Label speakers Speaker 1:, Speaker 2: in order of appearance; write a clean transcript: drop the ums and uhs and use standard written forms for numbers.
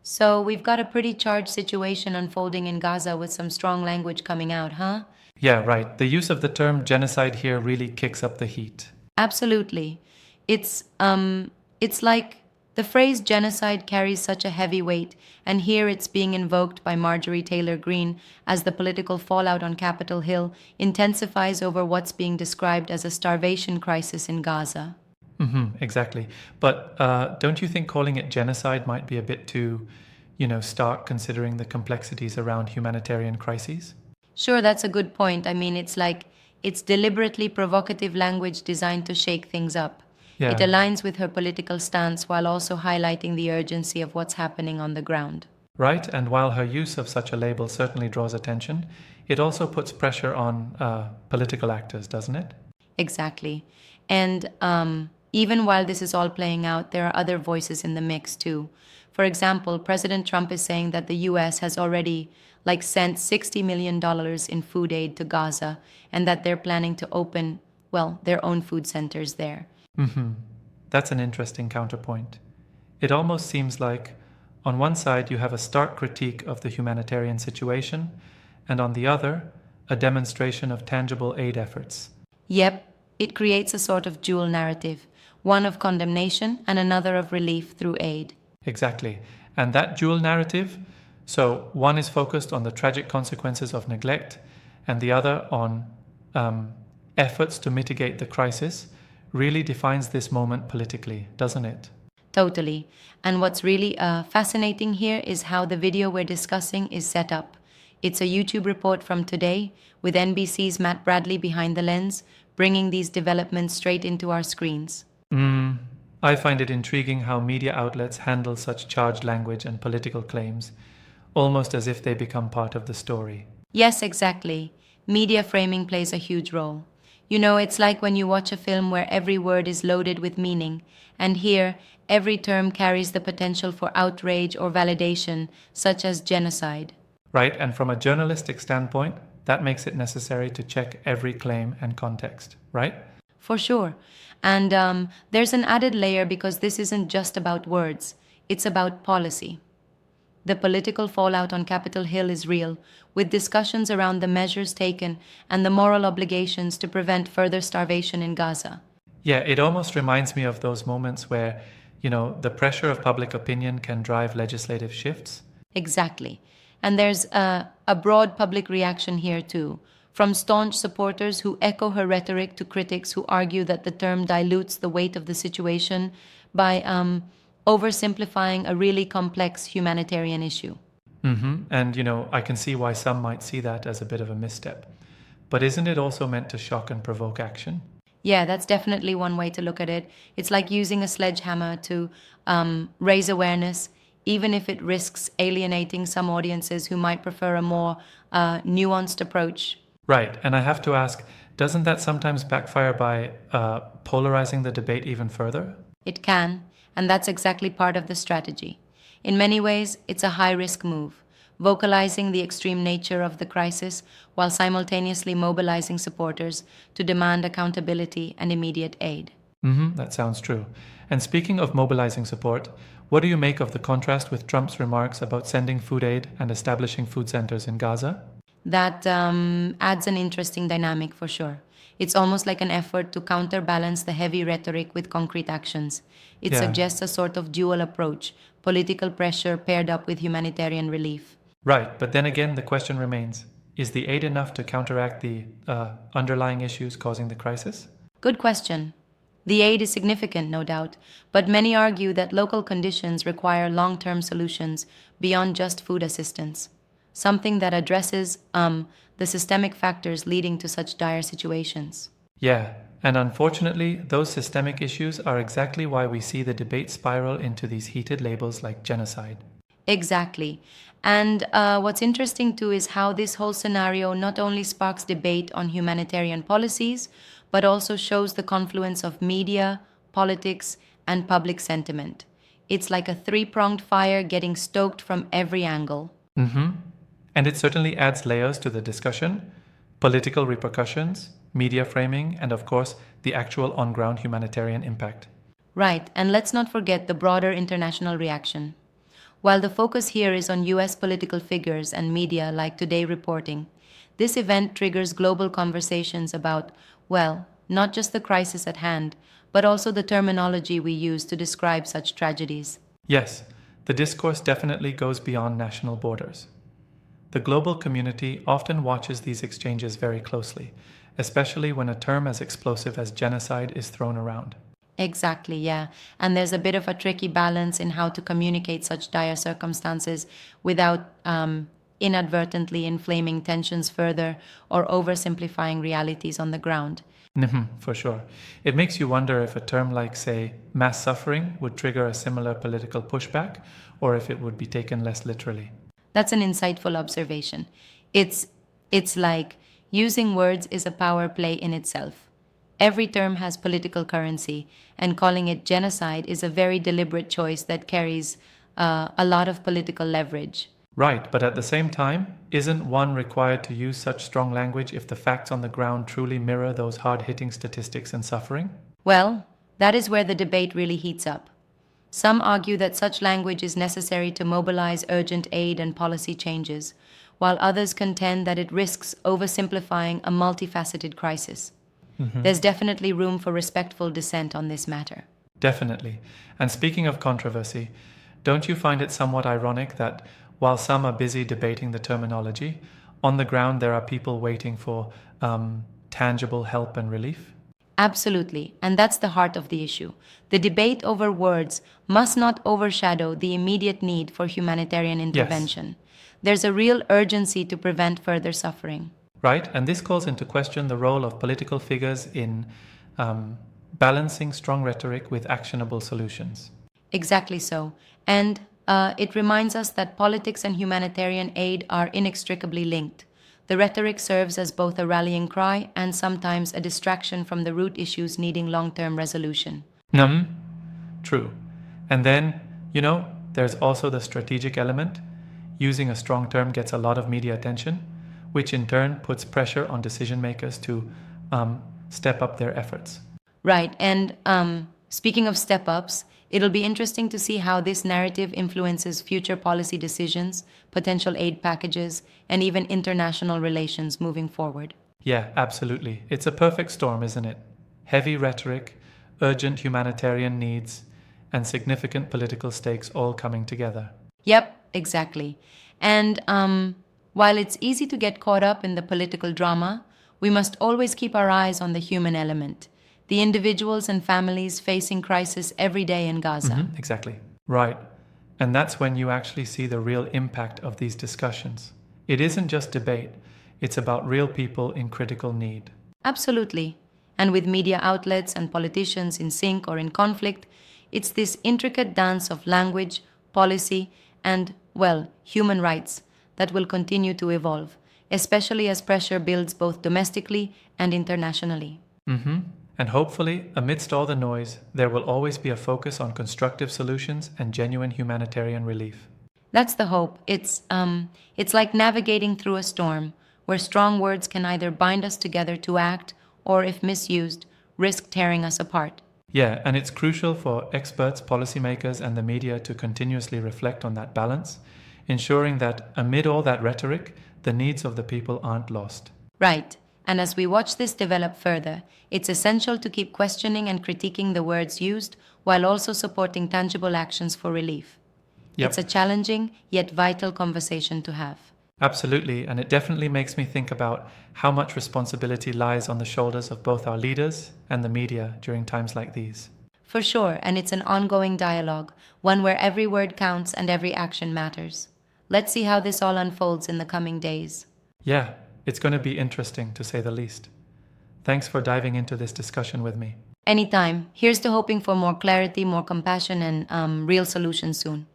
Speaker 1: So we've got a pretty charged situation unfolding in Gaza with some strong language coming out, huh?
Speaker 2: Yeah, right. The use of the term genocide here really kicks up the heat.
Speaker 1: Absolutely. It's like the phrase genocide carries such a heavy weight, and here it's being invoked by Marjorie Taylor Greene as the political fallout on Capitol Hill intensifies over what's being described as a starvation crisis in Gaza.
Speaker 2: Exactly. But don't you think calling it genocide might be a bit too, stark considering the complexities around humanitarian crises?
Speaker 1: Sure, that's a good point. I mean, it's deliberately provocative language designed to shake things up. It
Speaker 2: Yeah,
Speaker 1: aligns with her political stance while also highlighting the urgency of what's happening on the ground.
Speaker 2: right. And while her use of such a label certainly draws attention, it also puts pressure on political actors, doesn't it?
Speaker 1: Exactly. And even while this is all playing out, there are other voices in the mix too. For example, President Trump is saying that the US has already sent $60 million in food aid to Gaza and that they're planning to open, well, their own food centers there.
Speaker 2: That's an interesting counterpoint. It almost seems like, on one side, you have a stark critique of the humanitarian situation, and on the other, a demonstration of tangible aid efforts.
Speaker 1: Yep, it creates a sort of dual narrative, one of condemnation and another of relief through aid.
Speaker 2: Exactly. And that dual narrative, so one is focused on the tragic consequences of neglect, and the other on efforts to mitigate the crisis, really defines this moment politically, doesn't it?
Speaker 1: Totally. And what's really fascinating here is how the video we're discussing is set up. It's a YouTube report from today with NBC's Matt Bradley behind the lens, bringing these developments straight into our screens.
Speaker 2: I find it intriguing how media outlets handle such charged language and political claims, almost as if they become part of the story.
Speaker 1: Yes, exactly. Media framing plays a huge role. You know, it's like when you watch a film where every word is loaded with meaning, and here, every term carries the potential for outrage or validation, such as genocide.
Speaker 2: Right? And from a journalistic standpoint, that makes it necessary to check every claim and context, right?
Speaker 1: For sure. And there's an added layer because this isn't just about words, it's about policy. The political fallout on Capitol Hill is real, with discussions around the measures taken and the moral obligations to prevent further starvation in Gaza.
Speaker 2: Yeah, it almost reminds me of those moments where, the pressure of public opinion can drive legislative shifts.
Speaker 1: Exactly. And there's a broad public reaction here too, from staunch supporters who echo her rhetoric to critics who argue that the term dilutes the weight of the situation by oversimplifying a really complex humanitarian issue.
Speaker 2: And, I can see why some might see that as a bit of a misstep. But isn't it also meant to shock and provoke action?
Speaker 1: Yeah, that's definitely one way to look at it. It's like using a sledgehammer to raise awareness, even if it risks alienating some audiences who might prefer a more nuanced approach.
Speaker 2: Right. And I have to ask, doesn't that sometimes backfire by polarizing the debate even further?
Speaker 1: It can, and that's exactly part of the strategy. In many ways, it's a high risk move, vocalizing the extreme nature of the crisis while simultaneously mobilizing supporters to demand accountability and immediate aid.
Speaker 2: That sounds true. And speaking of mobilizing support, what do you make of the contrast with Trump's remarks about sending food aid and establishing food centers in Gaza?
Speaker 1: That adds an interesting dynamic for sure. It's almost like an effort to counterbalance the heavy rhetoric with concrete actions. It
Speaker 2: Yeah.
Speaker 1: suggests a sort of dual approach, political pressure paired up with humanitarian relief.
Speaker 2: Right, but then again, the question remains, is the aid enough to counteract the underlying issues causing the crisis?
Speaker 1: Good question. The aid is significant, no doubt, but many argue that local conditions require long term solutions beyond just food assistance, something that addresses the systemic factors leading to such dire situations.
Speaker 2: Yeah, and unfortunately, those systemic issues are exactly why we see the debate spiral into these heated labels like genocide.
Speaker 1: Exactly. And what's interesting too is how this whole scenario not only sparks debate on humanitarian policies, but also shows the confluence of media, politics, and public sentiment. It's like a three-pronged fire getting stoked from every angle.
Speaker 2: And it certainly adds layers to the discussion, political repercussions, media framing, and of course, the actual on ground humanitarian impact.
Speaker 1: Right, and let's not forget the broader international reaction. While the focus here is on US political figures and media like Today reporting, this event triggers global conversations about, well, not just the crisis at hand, but also the terminology we use to describe such tragedies.
Speaker 2: Yes, the discourse definitely goes beyond national borders. The global community often watches these exchanges very closely, especially when a term as explosive as genocide is thrown around.
Speaker 1: Exactly, yeah. And there's a bit of a tricky balance in how to communicate such dire circumstances without inadvertently inflaming tensions further or oversimplifying realities on the ground.
Speaker 2: Mhm, for sure. It makes you wonder if a term like, say, mass suffering would trigger a similar political pushback, or if it would be taken less literally.
Speaker 1: That's an insightful observation. It's it's like using words is a power play in itself. Every term has political currency, and calling it genocide is a very deliberate choice that carries a lot of political leverage.
Speaker 2: Right, but at the same time, isn't one required to use such strong language if the facts on the ground truly mirror those hard hitting statistics and suffering?
Speaker 1: Well, that is where the debate really heats up. Some argue that such language is necessary to mobilize urgent aid and policy changes, while others contend that it risks oversimplifying a multifaceted crisis. There's definitely room for respectful dissent on this matter.
Speaker 2: Definitely. And speaking of controversy, don't you find it somewhat ironic that while some are busy debating the terminology, on the ground there are people waiting for tangible help and relief?
Speaker 1: Absolutely, and that's the heart of the issue. The debate over words must not overshadow the immediate need for humanitarian
Speaker 2: Yes.
Speaker 1: intervention. There's a real urgency to prevent further suffering.
Speaker 2: Right? And this calls into question the role of political figures in balancing strong rhetoric with actionable solutions.
Speaker 1: Exactly so. And it reminds us that politics and humanitarian aid are inextricably linked. The rhetoric serves as both a rallying cry and sometimes a distraction from the root issues needing long term resolution.
Speaker 2: Hmm. True. And then, there's also the strategic element. Using a strong term gets a lot of media attention, which in turn puts pressure on decision makers to step up their efforts.
Speaker 1: Right. And speaking of step ups, it'll be interesting to see how this narrative influences future policy decisions, potential aid packages, and even international relations moving forward.
Speaker 2: Yeah, absolutely. It's a perfect storm, isn't it? Heavy rhetoric, urgent humanitarian needs, and significant political stakes all coming together.
Speaker 1: Yep, exactly. And while it's easy to get caught up in the political drama, we must always keep our eyes on the human element, the individuals and families facing crisis every day in Gaza.
Speaker 2: Exactly. Right. And that's when you actually see the real impact of these discussions. It isn't just debate, it's about real people in critical need.
Speaker 1: Absolutely. And with media outlets and politicians in sync or in conflict, it's this intricate dance of language, policy, and, well, human rights that will continue to evolve, especially as pressure builds both domestically and internationally.
Speaker 2: And hopefully, amidst all the noise, there will always be a focus on constructive solutions and genuine humanitarian relief.
Speaker 1: That's the hope. It's like navigating through a storm, where strong words can either bind us together to act, or if misused, risk tearing us apart.
Speaker 2: Yeah, and it's crucial for experts, policymakers, and the media to continuously reflect on that balance, ensuring that amid all that rhetoric, the needs of the people aren't lost.
Speaker 1: Right. And as we watch this develop further, it's essential to keep questioning and critiquing the words used while also supporting tangible actions for relief.
Speaker 2: Yep.
Speaker 1: It's a challenging yet vital conversation to have.
Speaker 2: Absolutely, and it definitely makes me think about how much responsibility lies on the shoulders of both our leaders and the media during times like these.
Speaker 1: For sure, and it's an ongoing dialogue, one where every word counts and every action matters. Let's see how this all unfolds in the coming days.
Speaker 2: Yeah, it's going to be interesting to say the least. Thanks for diving into this discussion with me.
Speaker 1: Anytime. Here's to hoping for more clarity, more compassion, and real solutions soon.